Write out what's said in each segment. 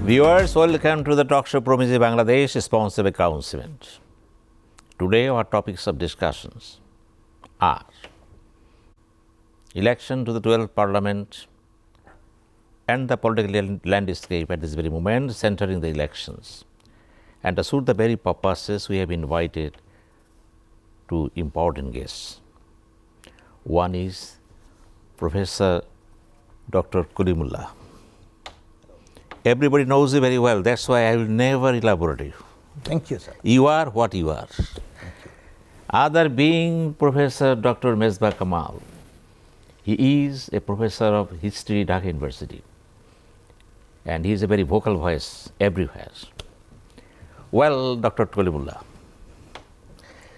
Viewers, welcome to the talk show Promise Bangladesh, sponsored by Councilment. Today our topics of discussions are election to the 12th Parliament and the political landscape at this very moment centering the elections. And to suit the very purposes, we have invited two important guests. One is Professor Dr. Kalimullah. Everybody knows you very well. That's why I will never elaborate you. Thank you, sir. You are what you are. Other being Professor Dr.Mesbah Kamal. He is a professor of history at Dhaka University. And he is a very vocal voice everywhere. Well, Dr. Kalimullah,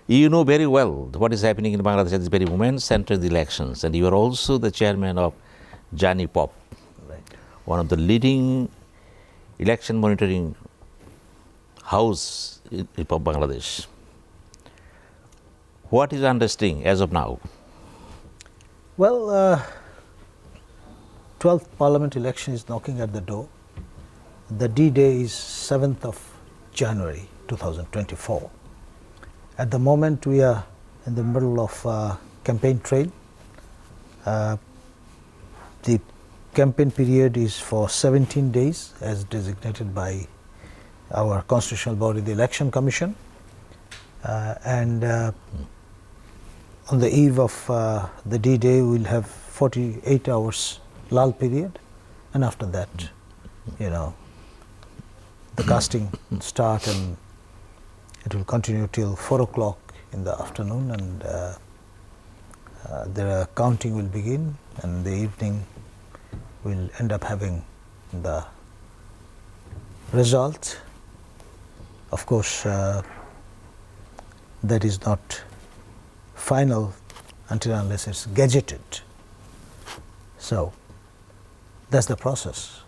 you know very well what is happening in Bangladesh at this very moment, centering the elections. And you are also the chairman of JANIPOP, Right. one of the leading election monitoring house in Bangladesh. What is your understanding as of now? Well, 12th Parliament election is knocking at the door. The D-Day is 7th of January 2024. At the moment, we are in the middle of campaign trail. The campaign period is for 17 days as designated by our constitutional body, the Election Commission. On the eve of the D-Day, we will have 48 hours lull period, and after that, the casting start, and it will continue till 4 o'clock in the afternoon, and the counting will begin, and the evening we'll end up having the result. Of course, that is not final until unless it's gazetted. So that's the process.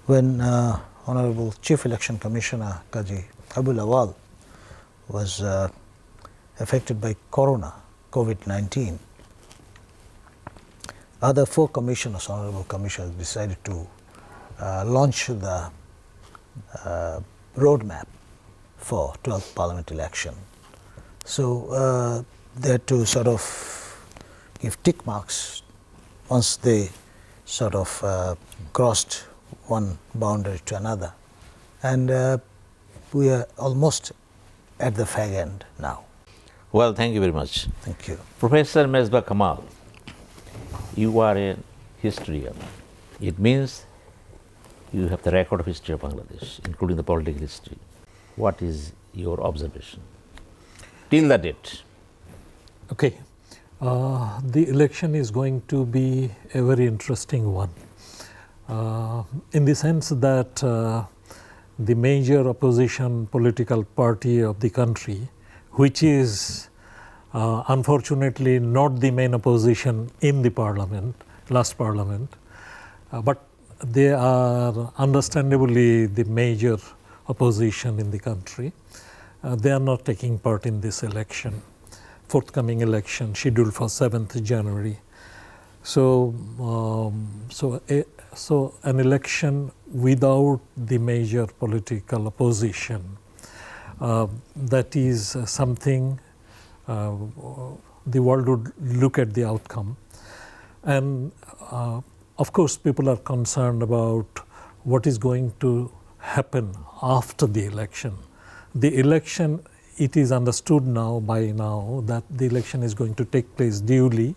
When Honorable Chief Election Commissioner Kaji Abul Awal was affected by COVID-19, other 4 commissioners, honorable commissioners, decided to launch the roadmap for 12th Parliament election. So they had to sort of give tick marks once they sort of crossed one boundary to another. And we are almost at the fag end now. Well, thank you very much. Thank you. Professor Mesbah Kamal, you are a historian. It means you have the record of history of Bangladesh, including the political history. What is your observation till the date? Okay. The election is going to be a very interesting one in the sense that the major opposition political party of the country, which is unfortunately not the main opposition in the parliament, last parliament, but they are understandably the major opposition in the country. They are not taking part in this election, forthcoming election scheduled for 7th January. So an election without the major political opposition, that is something the world would look at the outcome. And of course, people are concerned about what is going to happen after the election. The election, it is understood now by now that the election is going to take place duly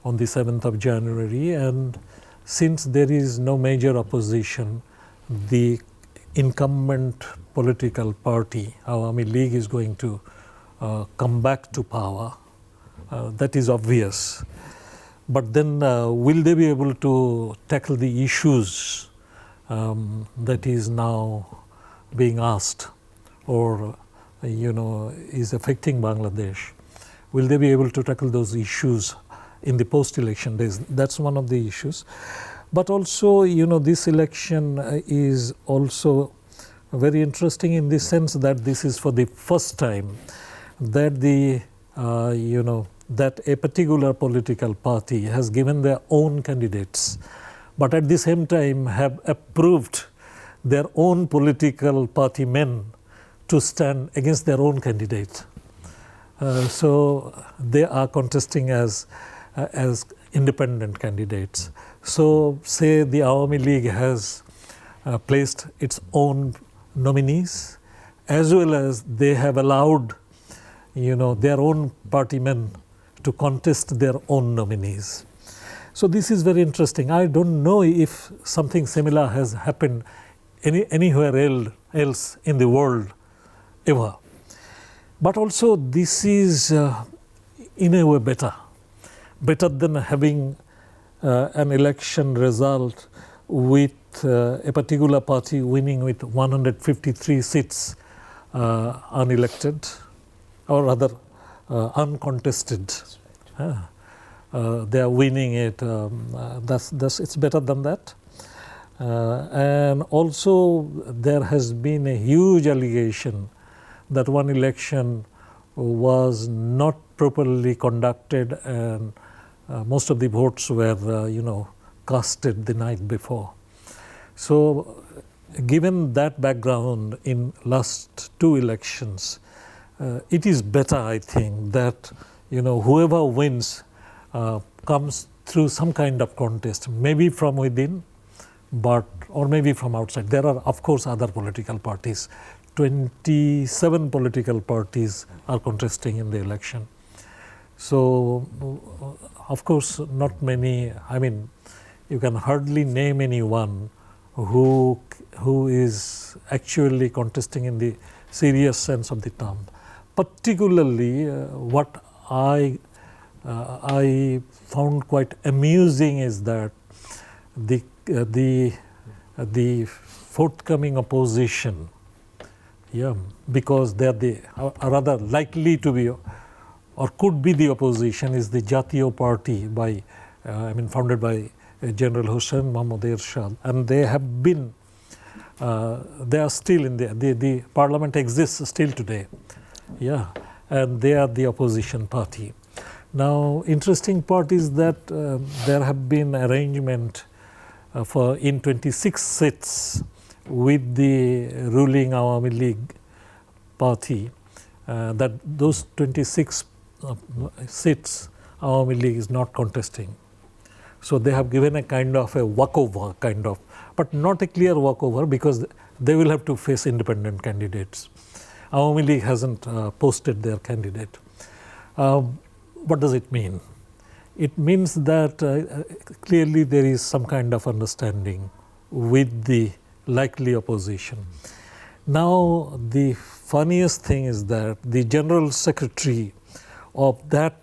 on the 7th of January, and since there is no major opposition, the incumbent political party, Awami League, is going to come back to power. That is obvious. But then will they be able to tackle the issues that is now being asked or is affecting Bangladesh? Will they be able to tackle those issues in the post-election days? That's one of the issues. But also, this election is also very interesting in the sense that this is for the first time that that a particular political party has given their own candidates, but at the same time have approved their own political party men to stand against their own candidate. So they are contesting as independent candidates. So say the Awami League has placed its own nominees, as well as they have allowed their own party men to contest their own nominees. So this is very interesting. I don't know if something similar has happened anywhere else in the world ever. But also this is in a way better than having an election result with a particular party winning with 153 seats unelected, or rather uncontested. They are winning it. It's better than that. And also there has been a huge allegation that one election was not properly conducted, and most of the votes were casted the night before. So given that background in last two elections, it is better, I think, that whoever wins comes through some kind of contest, maybe from within, or maybe from outside. There are, of course, other political parties. 27 political parties are contesting in the election. So, of course, not many. I mean, you can hardly name anyone who is actually contesting in the serious sense of the term. Particularly, what I found quite amusing is that the forthcoming opposition, because they are rather likely to be or could be the opposition, is the Jatiyo Party founded by General Hussain Mahmud Ershad, and they have been they are still in the parliament exists still today, and they are the opposition party. Now, interesting part is that there have been arrangement in 26 seats with the ruling Awami League party, that those 26 seats Awami League is not contesting. So they have given a kind of a walkover, but not a clear walkover, because they will have to face independent candidates. Awami League hasn't posted their candidate. What does it mean? It means that clearly there is some kind of understanding with the likely opposition. Now, the funniest thing is that the General Secretary of that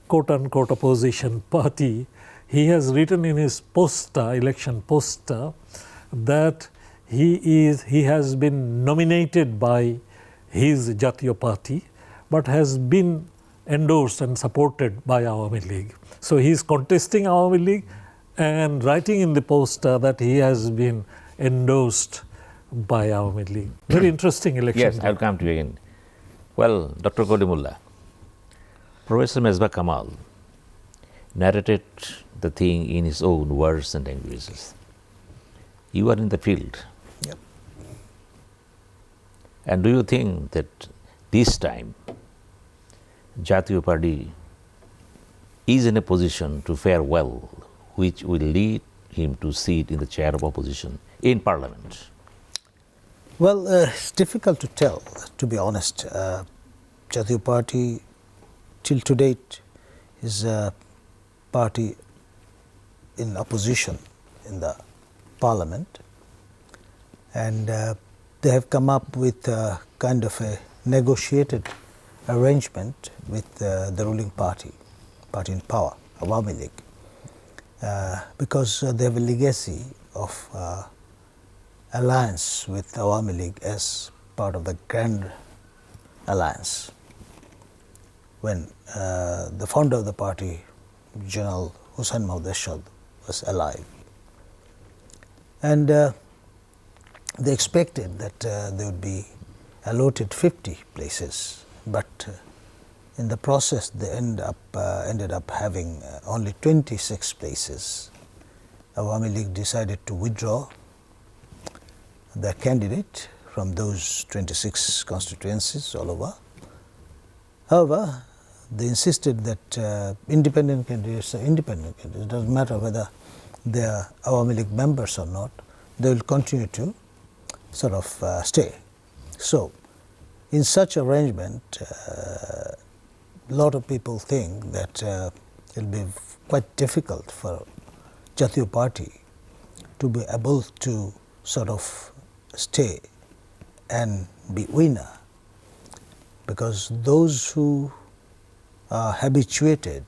quote-unquote opposition party, he has written in his election poster, that he has been nominated by his Jatiyo Party, but has been endorsed and supported by Awami League. So he is contesting Awami League and writing in the poster that he has been endorsed by Awami League. Very interesting election. Yes, I'll come to you again. Well, Dr. Kalimullah, Professor Mesbah Kamal narrated the thing in his own words and languages. You are in the field. Yep. And do you think that this time Jatiyo Party is in a position to fare well, which will lead him to sit in the chair of opposition in Parliament? Well, it's difficult to tell, to be honest. Jatiyo Party, till to date, is a party in opposition in the Parliament, and they have come up with a kind of a negotiated arrangement with the ruling party in power, Awami League, because they have a legacy of alliance with Awami League as part of the Grand Alliance. When the founder of the party, General Hussain Mahmud Ershad, was alive. And they expected that they would be allotted 50 places, but in the process they ended up having only 26 places. Awami League decided to withdraw their candidate from those 26 constituencies all over. However, they insisted that independent candidates are independent candidates. It doesn't matter whether they are Awami League members or not, they will continue to sort of stay. So, in such arrangement, a lot of people think that it will be quite difficult for Jatiya Party to be able to sort of stay and be winner, because those who are habituated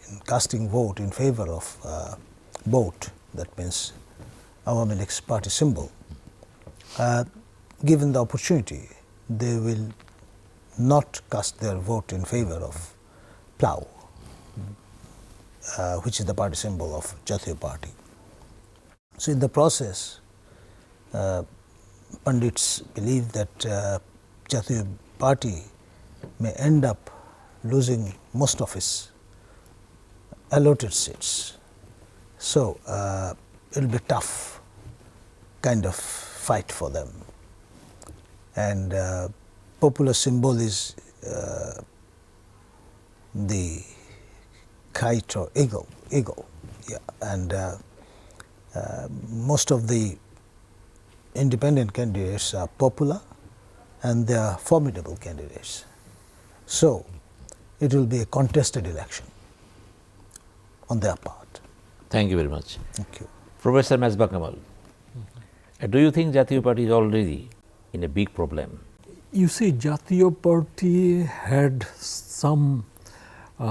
in casting vote in favor of vote, that means Awami League's party symbol, given the opportunity, they will not cast their vote in favor of plough, which is the party symbol of Jatiya Party. So in the process, pundits believe that Jatiya Party may end up losing most of its allotted seats. So it will be tough kind of fight for them. And popular symbol is the kite or eagle, yeah. And most of the independent candidates are popular and they are formidable candidates. So it will be a contested election on their part. Thank you very much. Thank you. Professor Mesbah Kamal, do you think Jatiya Party is already in a big problem? You see, Jatiya Party had some there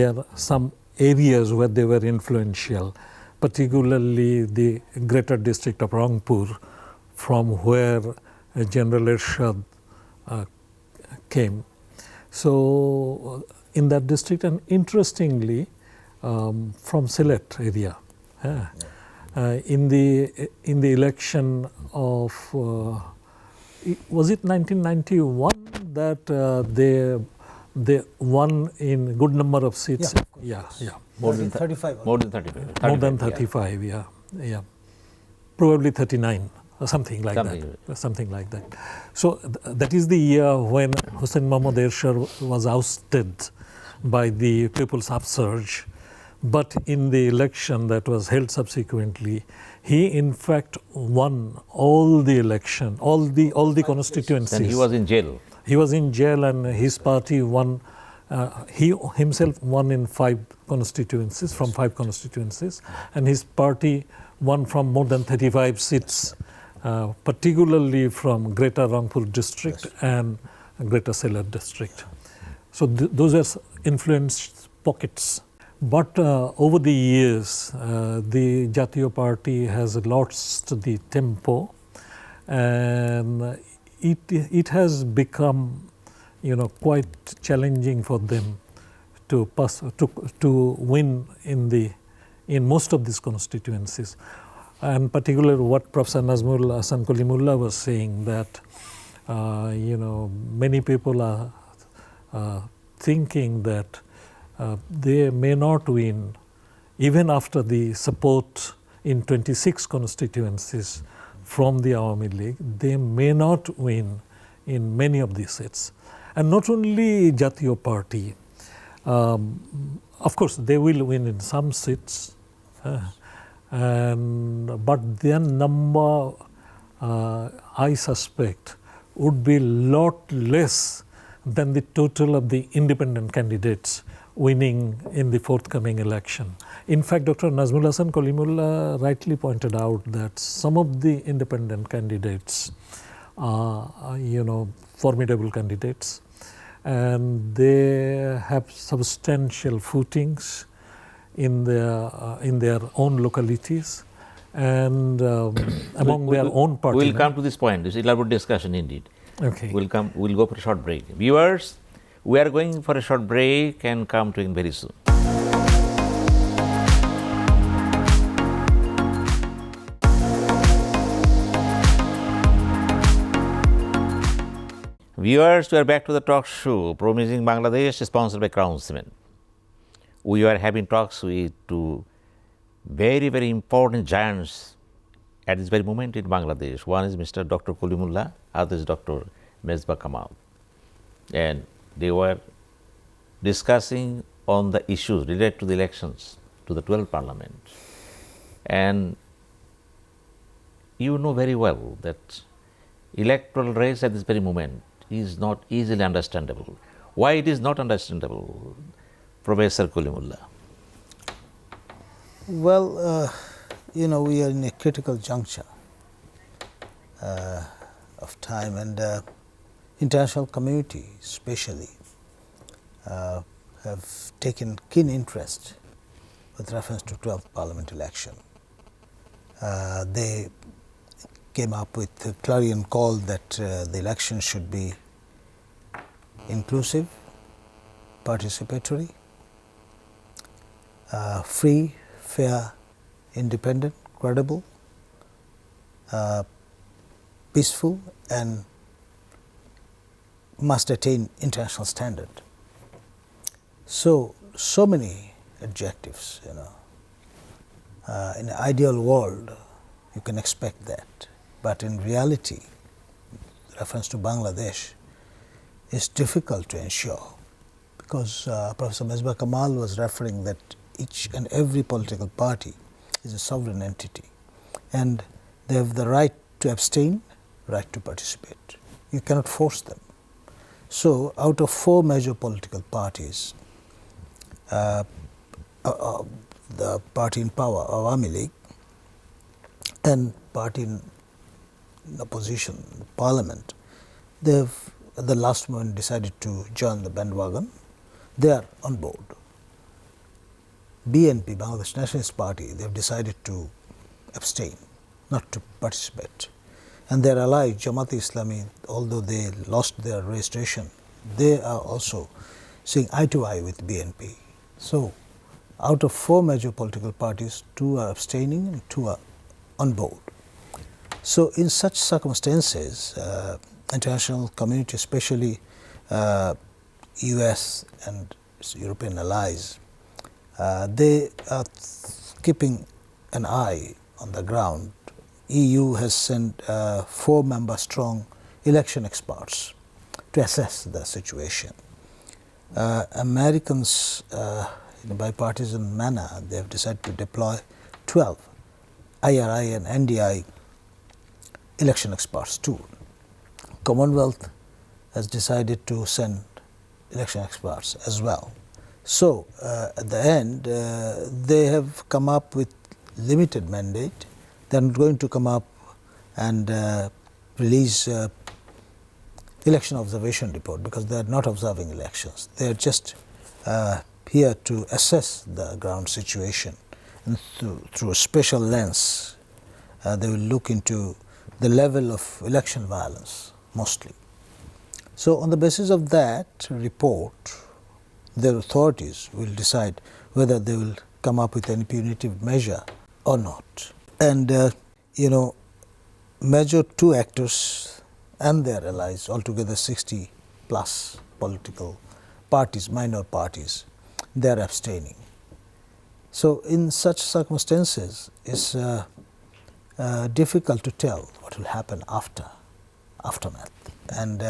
are some areas where they were influential, particularly the greater district of Rangpur, from where General Ershad came. So in that district, and interestingly, from Sylhet area. In the election of was it 1991 that they won in good number of seats? Yeah, More than 35. More than 35. More than 35. Yeah. Probably 39 or something like that. Something like that. So that is the year when Hussain Mohammad Ershad was ousted by the people's upsurge. But in the election that was held subsequently, he in fact won all the election, all the constituencies. And he was in jail. He was in jail, and his party won. He himself won in 5 constituencies, from 5 constituencies, and his party won from more than 35 seats, particularly from Greater Rangpur district and Greater Sylhet district. So those are influenced pockets. But over the years, the Jatiya Party has lost the tempo, and it has become, quite challenging for them to win in most of these constituencies, and particularly what Professor Nazmul Ahsan Kalimullah was saying, that many people are thinking that they may not win even after the support in 26 constituencies from the Awami League. They may not win in many of these seats. And not only Jatiya Party, of course they will win in some seats, but their number, I suspect, would be lot less than the total of the independent candidates winning in the forthcoming election. In fact, Dr. Nazmul Ahsan Kalimullah rightly pointed out that some of the independent candidates are, formidable candidates, and they have substantial footings in their own localities and among their own party. We'll come to this point. This is elaborate discussion indeed. Okay. We'll go for a short break. Viewers, we are going for a short break and come to you very soon. Viewers, we are back to the talk show Promising Bangladesh, sponsored by Crown Cement. We are having talks with 2 very, very important giants at this very moment in Bangladesh. One is Mr. Dr. Kalimullah, other is Dr. Mesbah Kamal. And they were discussing on the issues related to the elections to the 12th Parliament. And you know very well that electoral race at this very moment is not easily understandable. Why it is not understandable, Professor Kalimullah? Well, you know, we are in a critical juncture of time, and international community especially have taken keen interest with reference to 12th Parliament election. They came up with a clarion call that the election should be inclusive, participatory, free, fair, independent, credible, peaceful, and must attain international standard. So many adjectives, you know. In an ideal world, you can expect that. But in reality, reference to Bangladesh is difficult to ensure, because Professor Mesbah Kamal was referring that each and every political party is a sovereign entity, and they have the right to abstain, right to participate. You cannot force them. So out of 4 major political parties, the party in power, Awami League, and party in opposition, Parliament, they have at the last moment decided to join the bandwagon. They are on board. BNP, Bangladesh Nationalist Party, they have decided to abstain, not to participate. And their ally, Jamaat-e-Islami, although they lost their registration, they are also seeing eye to eye with BNP. So out of 4 major political parties, 2 are abstaining and 2 are on board. So in such circumstances, international community, especially US and its European allies, they are keeping an eye on the ground. EU has sent 4-member strong election experts to assess the situation. Americans, in a bipartisan manner, they have decided to deploy 12 IRI and NDI election experts too. Commonwealth has decided to send election experts as well. So at the end, they have come up with limited mandate. They are not going to come up and release election observation report, because they are not observing elections. They are just here to assess the ground situation, and through a special lens they will look into the level of election violence mostly. So on the basis of that report, their authorities will decide whether they will come up with any punitive measure or not. And you know, major 2 actors and their allies, altogether 60 plus political parties, minor parties, they are abstaining. So in such circumstances, it's difficult to tell what will happen aftermath. And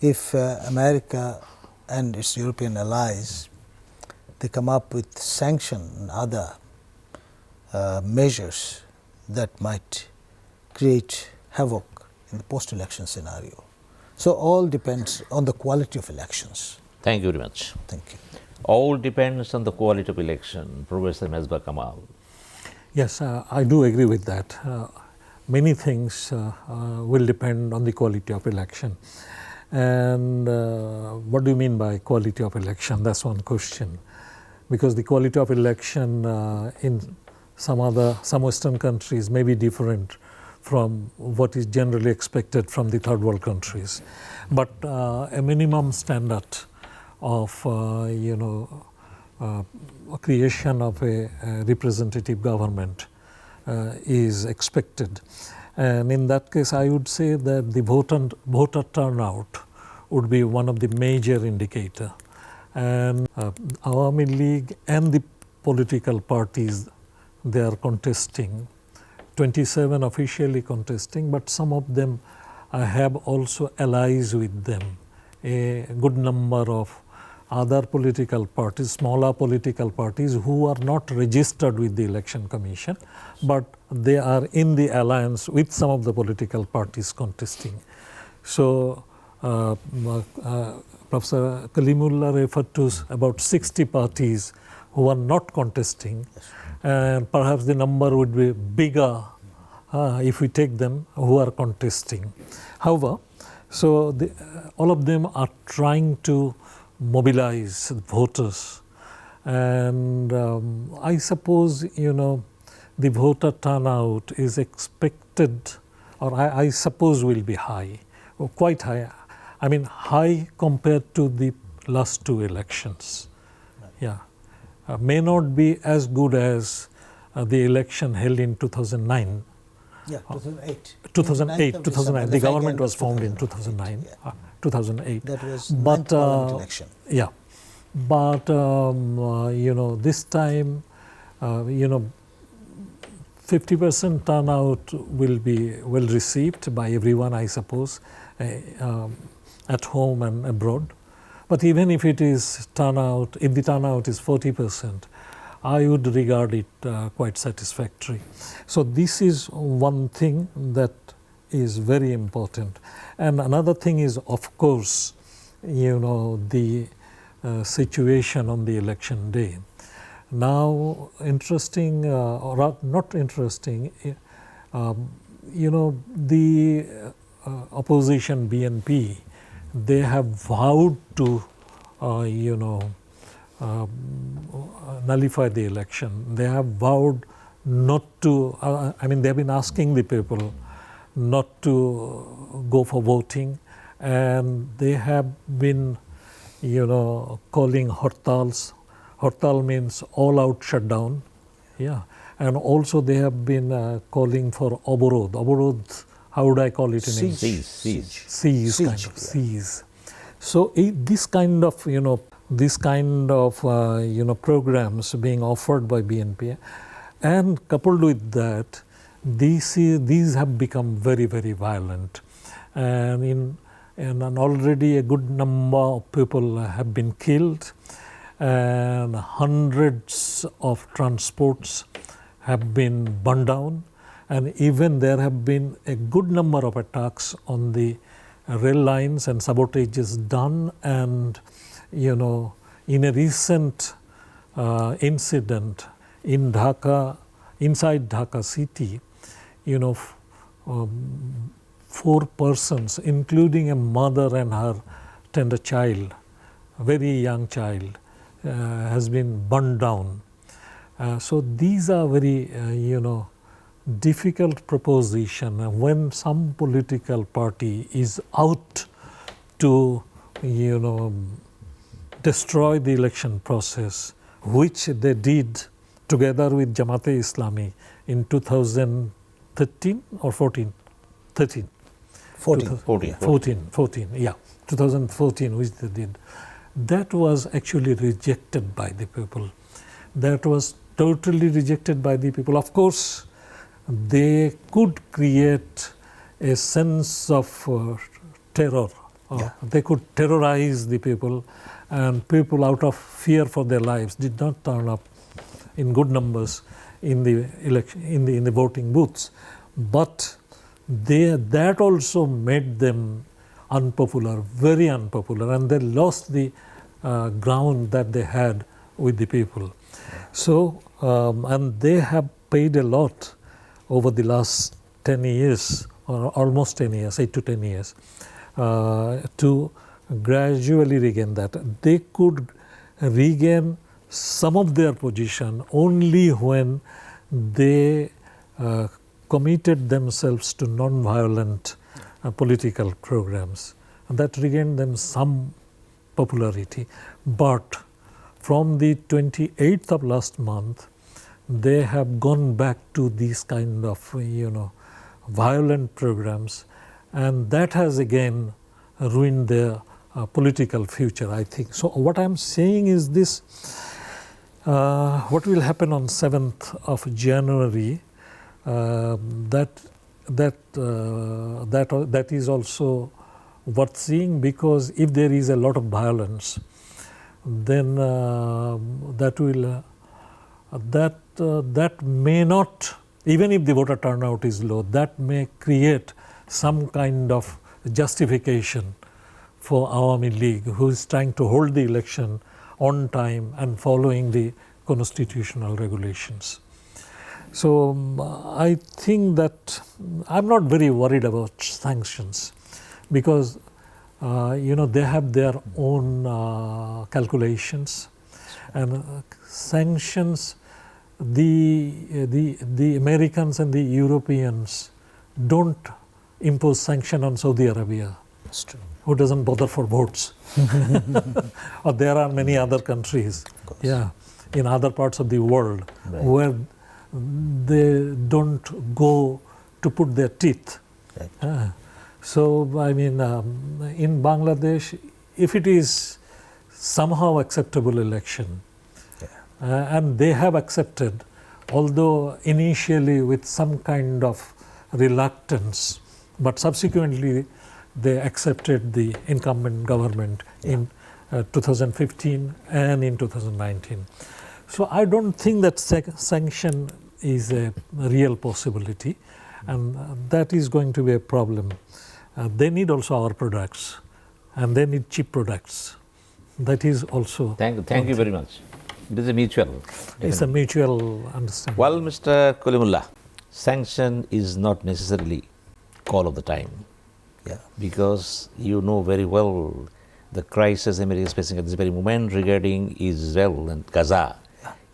if America and its European allies, they come up with sanction and other measures that might create havoc in the post-election scenario. So all depends on the quality of elections. Thank you very much. Thank you. All depends on the quality of election, Professor Mesbah Kamal. Yes, I do agree with that. Many things will depend on the quality of election. And what do you mean by quality of election? That's one question. Because the quality of election in some Western countries may be different from what is generally expected from the third world countries. But a minimum standard of creation of a representative government is expected. And in that case, I would say that the voter turnout would be one of the major indicator. And Awami League and the political parties, they are contesting 27 officially contesting, but some of them have also allies with them. A good number of other political parties, smaller political parties who are not registered with the Election Commission, but they are in the alliance with some of the political parties contesting. So Professor Kalimullah referred to about 60 parties who are not contesting, and perhaps the number would be bigger if we take them who are contesting. However, so all of them are trying to mobilize voters, and I suppose, you know, the voter turnout is expected, or I suppose will be high, or quite high. I mean, high compared to the last two elections. Yeah, may not be as good as the election held in 2009. Yeah, 2008. 2008. The government was formed in 2009. Yeah. 2008. That was but, parliament election. Yeah, but you know, this time, you know, 50% turnout will be well received by everyone, I suppose, at home and abroad. But even if it is turnout, if the turnout is 40%, I would regard it quite satisfactory. So this is one thing that is very important. And another thing is, of course, you know, the situation on the election day. Now, interesting or not interesting, you know, the opposition BNP, they have vowed to, you know, nullify the election. They have vowed not to, I mean, they have been asking the people not to go for voting, and they have been, you know, calling hartals. Hartal means all-out shutdown, yeah. And also they have been calling for oborod. Oborod, how would I call it in English? Siege, kind of, siege. So this kind of, you know, you know, programs being offered by BNP, and coupled with that, these have become very, very violent, and already a good number of people have been killed, and hundreds of transports have been burned down, and even there have been a good number of attacks on the rail lines and sabotages done. And you know, in a recent incident in Dhaka, inside Dhaka city, you know, 4 persons, including a mother and her tender child, a very young child, has been burned down. So these are very, you know, difficult proposition. When some political party is out to, you know, destroy the election process, which they did together with Jamaat-e-Islami in 2013 or 14? 13. 14, yeah, 2014, which they did. That was actually rejected by the people. That was totally rejected by the people. Of course, they could create a sense of terror. They could terrorize the people, and people, out of fear for their lives, did not turn up in good numbers in the election, in the voting booths. But that also made them unpopular, very unpopular, and they lost the ground that they had with the people. So, and they have paid a lot over the last 10 years, or almost 10 years, 8 to 10 years, to gradually regain that. They could regain some of their position only when they committed themselves to non-violent political programs. And that regained them some popularity. But from the 28th of last month, they have gone back to these kind of, you know, violent programs, and that has again ruined their political future, I think. So what I'm saying is this, what will happen on 7th of January, that is also worth seeing, because if there is a lot of violence, then that may not, even if the voter turnout is low, that may create some kind of justification for Awami League, who is trying to hold the election on time and following the constitutional regulations. So I think that I'm not very worried about sanctions, because they have their own calculations, and sanctions, the Americans and the Europeans don't impose sanction on Saudi Arabia. That's true. Who doesn't bother for votes? Or there are many other countries, in other parts of the world, right, where they don't go to put their teeth. Right. So, I mean, in Bangladesh, if it is somehow acceptable election, and they have accepted, although initially with some kind of reluctance, but subsequently they accepted the incumbent government in 2015 and in 2019. So I don't think that sanction is a real possibility, and that is going to be a problem. They need also our products, and they need cheap products. That is also... Thank you very much. It is a mutual. It's a mutual understanding. Well, Mr. Kalimullah, sanction is not necessarily call of the time. Yeah. Because you know very well the crisis America is facing at this very moment regarding Israel and Gaza,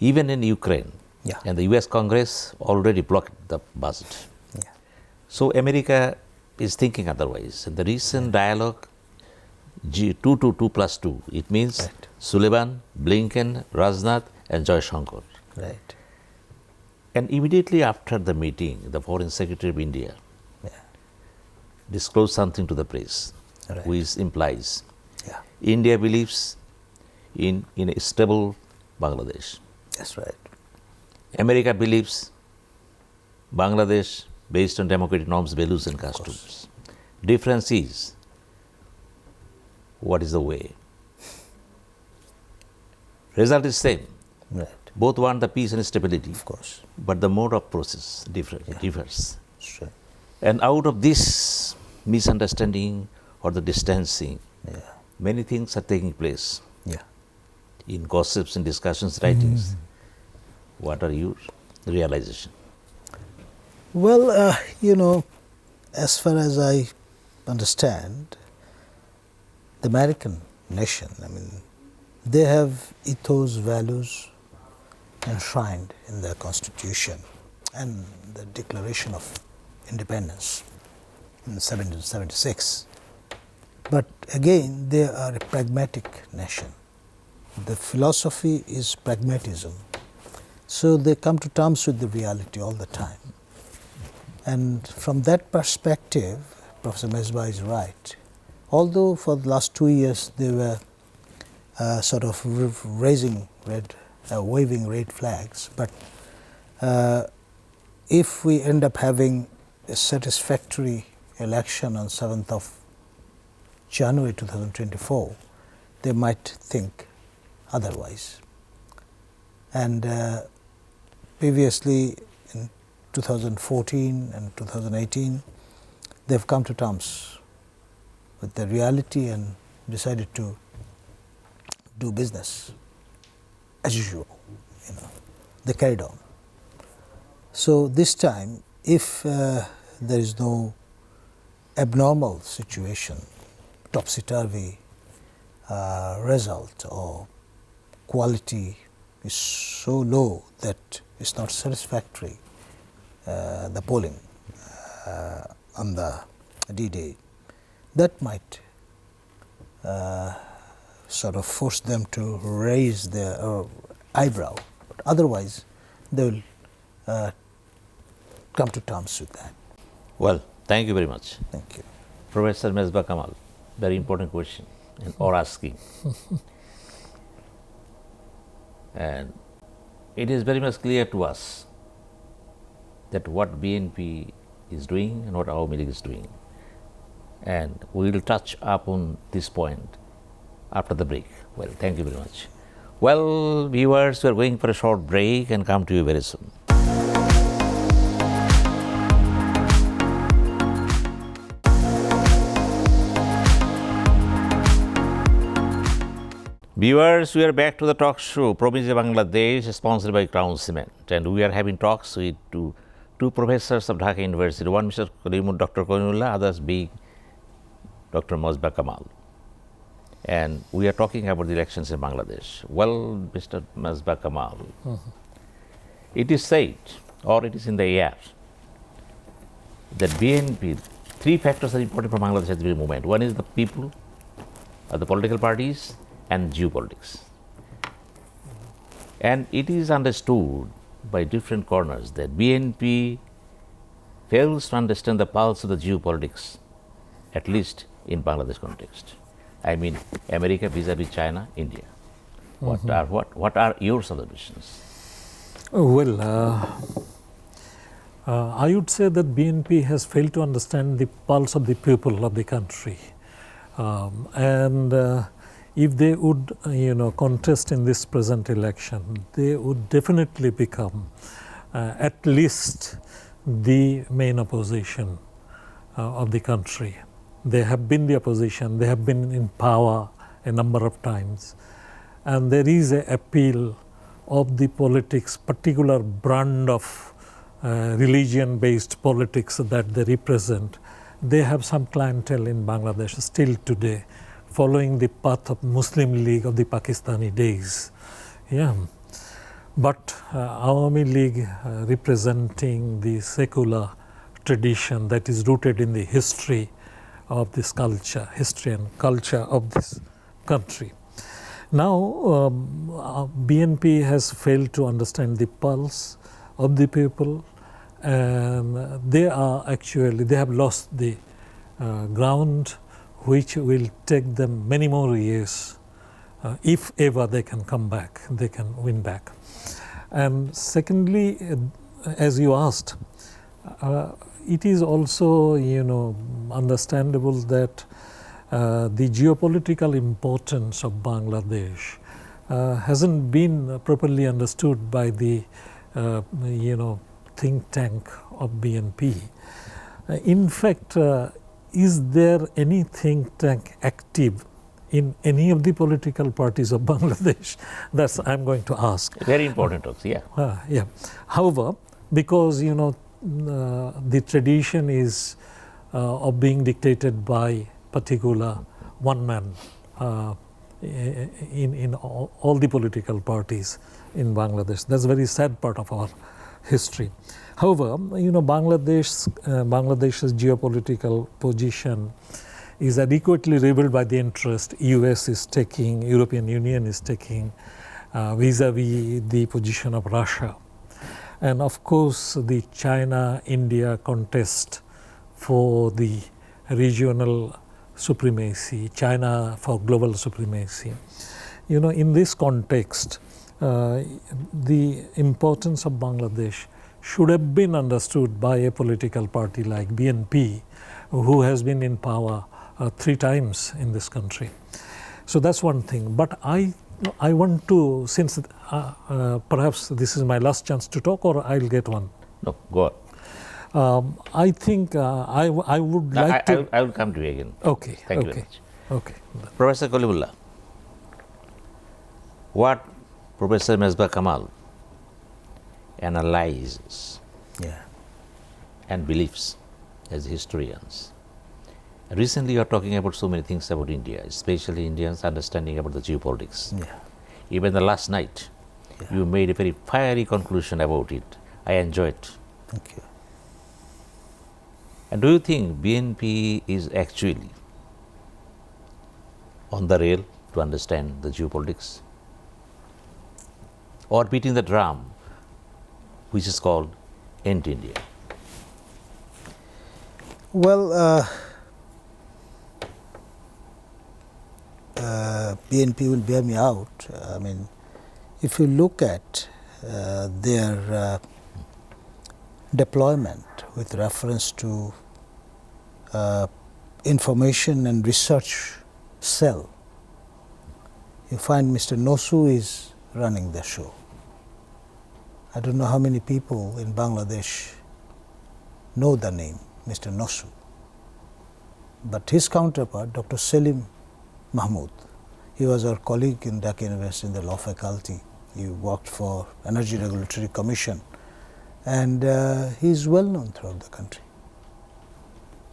even in Ukraine. Yeah. And the US Congress already blocked the budget. Yeah. So America is thinking otherwise. And the recent dialogue, 2+2, it means Right. Sullivan, Blinken, Rajnath, and Jaishankar. Right. And immediately after the meeting, the Foreign Secretary of India disclosed something to the press, Right. which implies Yeah. India believes in a stable Bangladesh. That's right. America believes Bangladesh based on democratic norms, values, and customs. Difference is, what is the way? Result is same. Right. Both want the peace and stability, Of course. but the mode of process differs. That's right. And out of this misunderstanding or the distancing, many things are taking place Yeah. in gossips and discussions, writings. What are your realization? Well, as far as I understand, the American nation, they have ethos, values enshrined in their constitution and the Declaration of Independence in 1776. But again, they are a pragmatic nation. The philosophy is pragmatism. So they come to terms with the reality all the time. And from that perspective, Professor Mesbah is right. Although for the last 2 years they were sort of waving red flags, but if we end up having a satisfactory election on 7th of January 2024, they might think otherwise. And previously in 2014 and 2018, they've come to terms with the reality and decided to do business as usual. They carried on. So this time, if there is no abnormal situation, topsy-turvy result, or quality is so low that it's not satisfactory, the polling on the D-Day, that might sort of force them to raise their eyebrow. But otherwise, they will come to terms with that. Well, thank you very much. Thank you. Professor Mesbah Kamal, very important question or asking. And it is very much clear to us that what BNP is doing and what Awami League is doing. And we will touch upon this point after the break. Well, thank you very much. Well, viewers, we are going for a short break and come to you very soon. Viewers, we are back to the talk show, Province of Bangladesh, sponsored by Crown Cement. And we are having talks with two professors of Dhaka University, one Mr. Dr. Kalimullah, others being Dr.Mesbah Kamal. And we are talking about the elections in Bangladesh. Well, Mr. Mesbah Kamal, it is said, or it is in the air, that BNP, three factors are important for Bangladesh at the moment. One is the people, the political parties, and geopolitics. And it is understood by different corners that BNP fails to understand the pulse of the geopolitics, at least in Bangladesh context. I mean, America vis-a-vis China, India. What are your observations? Well, I would say that BNP has failed to understand the pulse of the people of the country. If they would, contest in this present election, they would definitely become at least the main opposition of the country. They have been the opposition, they have been in power a number of times, and there is an appeal of the politics, particular brand of religion-based politics that they represent. They have some clientele in Bangladesh still today, following the path of Muslim League of the Pakistani days. Yeah. But Awami League representing the secular tradition that is rooted in the history of this culture, history and culture of this country. Now, BNP has failed to understand the pulse of the people, and they have lost the ground, which will take them many more years. If ever they can come back, they can win back. And secondly, as you asked, it is also, understandable that the geopolitical importance of Bangladesh hasn't been properly understood by the, think tank of BNP. In fact, is there any think tank active in any of the political parties of Bangladesh? That's I'm going to ask. Very important also, yeah. Yeah. However, because the tradition is of being dictated by particular one man in all the political parties in Bangladesh. That's a very sad part of our history. However, Bangladesh's geopolitical position is adequately revealed by the interest US is taking, European Union is taking vis-a-vis the position of Russia. And of course, the China-India contest for the regional supremacy, China for global supremacy. In this context, the importance of Bangladesh should have been understood by a political party like BNP, who has been in power 3 times in this country. So that's one thing. But I want to, since perhaps this is my last chance to talk, or I'll get one. No, go on. I think I would like to. I will come to you again. Okay. Thank you very much. Okay. Professor Kalimullah, what Professor Mesbah Kamal analyzes and believes as historians. Recently, you are talking about so many things about India, especially Indians understanding about the geopolitics. Yeah. Even the last night, you made a very fiery conclusion about it. I enjoyed it. Thank you. And do you think BNP is actually on the rail to understand the geopolitics? Or beating the drum, which is called End India? Well, BNP will bear me out. I mean, if you look at their deployment with reference to information and research cell, you find Mr. Nosu is running the show. I don't know how many people in Bangladesh know the name Mr. Nosu, but his counterpart, Dr. Selim Mahmood, he was our colleague in Dhaka University in the law faculty. He worked for Energy Regulatory Commission, and he is well known throughout the country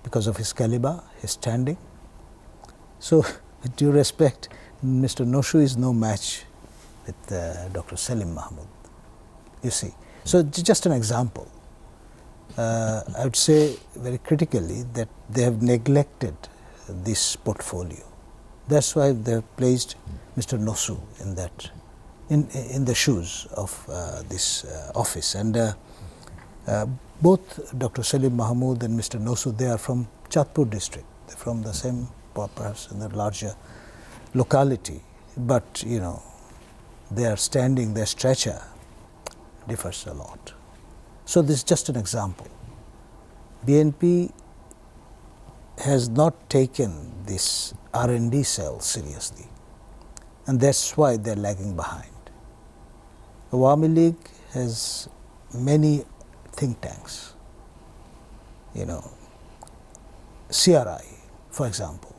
because of his caliber, his standing. So, with due respect, Mr. Nosu is no match with Dr. Selim Mahmood, you see. So, just an example. I would say very critically that they have neglected this portfolio. That's why they have placed Mr. Nosu in that, in the shoes of this office. And both Dr. Selim Mahmood and Mr. Nosu, they are from Chatpur district. They're from the same, perhaps in the larger locality, but you know, their standing, their stature differs a lot. So this is just an example. BNP has not taken this R&D cell seriously, and that's why they're lagging behind. Awami League has many think tanks, you know, CRI, for example,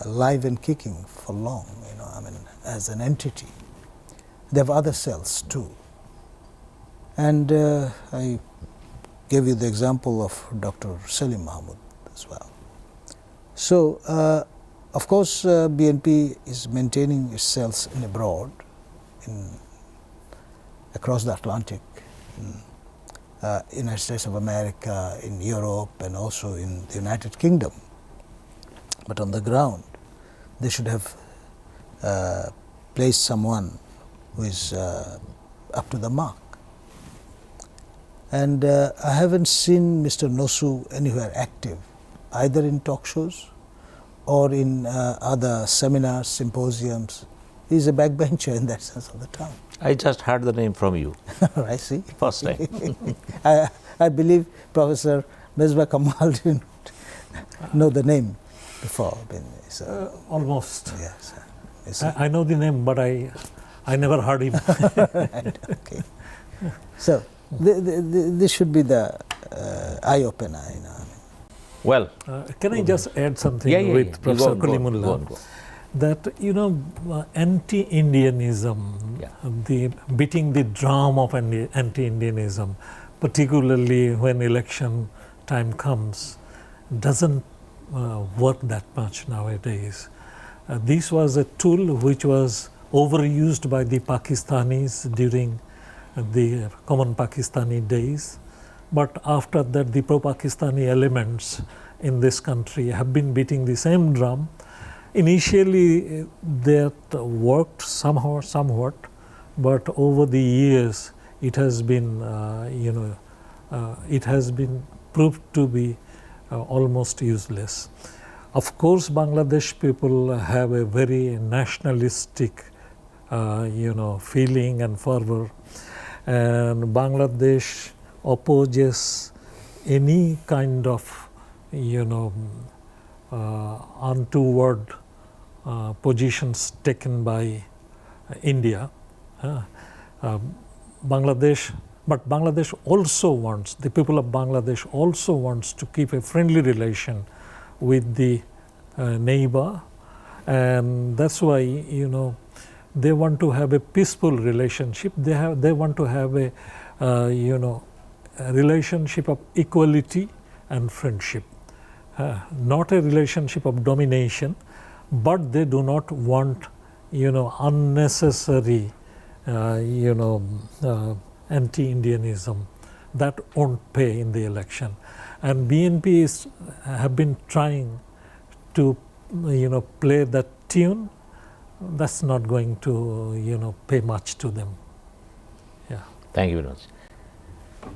live and kicking for long, you know, I mean, as an entity. They have other cells too. And I gave you the example of Dr. Selim Mahmood as well. So, of course, BNP is maintaining its cells in abroad, across the Atlantic, in United States of America, in Europe, and also in the United Kingdom. But on the ground, they should have placed someone who is up to the mark. And I haven't seen Mr. Nosu anywhere active, either in talk shows or in other seminars, symposiums. He's a backbencher in that sense of the term. I just heard the name from you. I see. First time. I believe Prof.Dr.Mesbah Kamal didn't know the name before. Almost. Yes. I know the name, but I never heard him. Right, okay. So, this should be the eye-opener, you know. Well, can I just add something with Professor Kalimullah? Go. That, you know, anti-Indianism, the beating the drum of anti-Indianism, particularly when election time comes, doesn't work that much nowadays. This was a tool which was overused by the Pakistanis during the common Pakistani days, but after that the pro-Pakistani elements in this country have been beating the same drum. Initially that worked somehow, somewhat, but over the years it has been, it has been proved to be almost useless. Of course, Bangladesh people have a very nationalistic, feeling and fervor, and Bangladesh opposes any kind of, untoward positions taken by India. But Bangladesh also wants, the people of Bangladesh also wants to keep a friendly relation with the neighbor, and that's why, they want to have a peaceful relationship. They want to have a, a relationship of equality and friendship, not a relationship of domination, but they do not want, unnecessary, anti-Indianism that won't pay in the election. And BNP have been trying to, play that tune. That's not going to, pay much to them. Yeah. Thank you very much.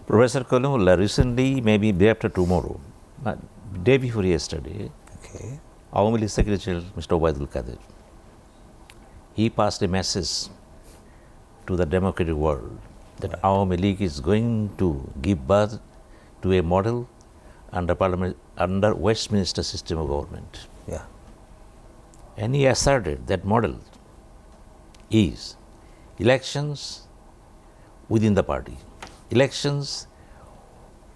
Professor Kalimullah, recently, maybe day after tomorrow, day before yesterday, Awami League Secretary Mr. Obaidul Qadir, he passed a message to the democratic world that Awami League is going to give birth to a model under Westminster system of government. Yeah. And he asserted that model is elections within the party, elections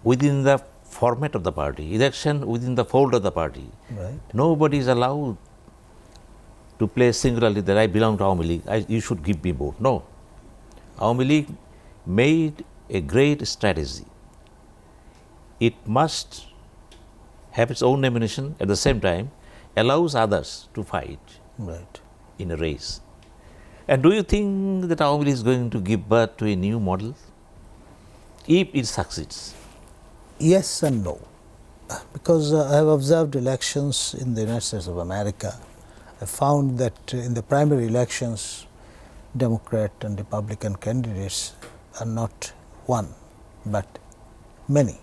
within the format of the party, election within the fold of the party. Right. Nobody is allowed to play singularly that I belong to Awami League, you should give me vote. No. Awami League made a great strategy. It must have its own ammunition, at the same time allows others to fight Right. in a race. And do you think that Awami League is going to give birth to a new model if it succeeds? Yes and no. Because I have observed elections in the United States of America. I found that in the primary elections, Democrat and Republican candidates are not one, but many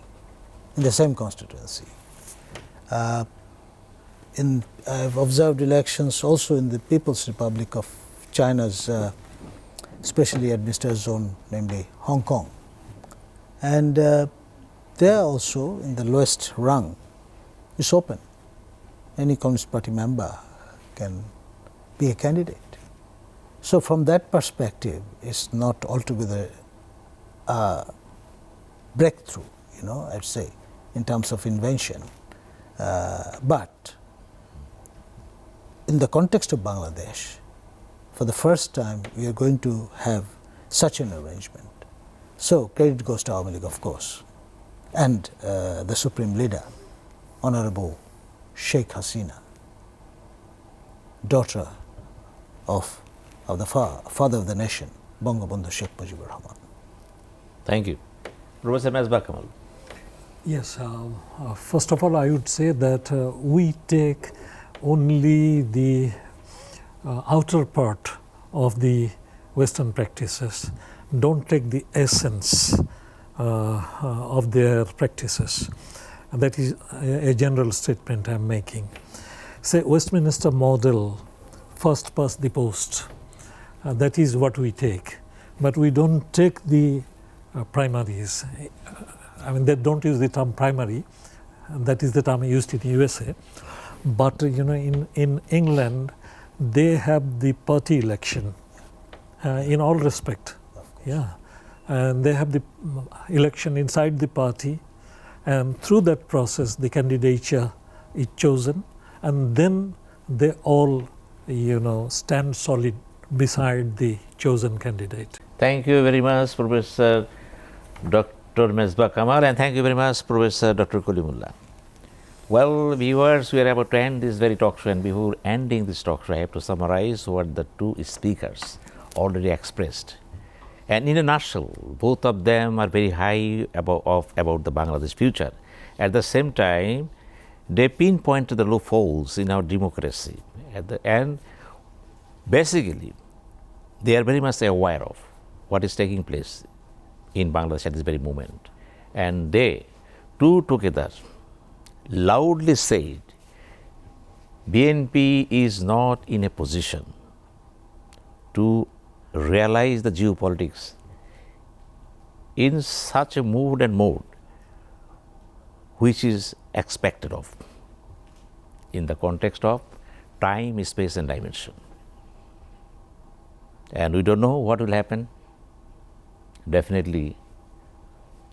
in the same constituency. I have observed elections also in the People's Republic of China's specially administered zone, namely Hong Kong. And there also, in the lowest rung, it's open. Any Communist Party member can be a candidate. So from that perspective, it's not altogether a breakthrough, I'd say, in terms of invention. But in the context of Bangladesh, for the first time, we are going to have such an arrangement. So credit goes to Awami League, of course, and the Supreme Leader, Honorable Sheikh Hasina, daughter of the father of the nation, Bangabandhu Sheikh Mujibur Rahman. Thank you. Professor Mesbah Kamal. Yes, first of all, I would say that we take only the outer part of the Western practices, don't take the essence of their practices. And that is a general statement I am making. Say Westminster model, first past the post, that is what we take. But we don't take the primaries. I mean, they don't use the term primary, that is the term used in the USA. But in England, they have the party election in all respect. Yeah, and they have the election inside the party, and through that process, the candidature is chosen, and then they all, stand solid beside the chosen candidate. Thank you very much, Professor Dr. Mesbah Kamal, and thank you very much, Professor Dr. Kalimullah. Well, viewers, we are about to end this very talk show, and before ending this talk show, I have to summarize what the two speakers already expressed. And in a nutshell, both of them are very high about the Bangladesh future. At the same time, they pinpoint to the loopholes in our democracy. And basically, they are very much aware of what is taking place in Bangladesh at this very moment. And they, two together, loudly said, BNP is not in a position to realize the geopolitics in such a mood and mode which is expected of in the context of time, space and dimension. And we don't know what will happen. Definitely,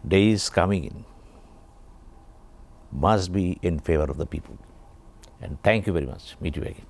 days coming in must be in favor of the people. And thank you very much. Meet you again.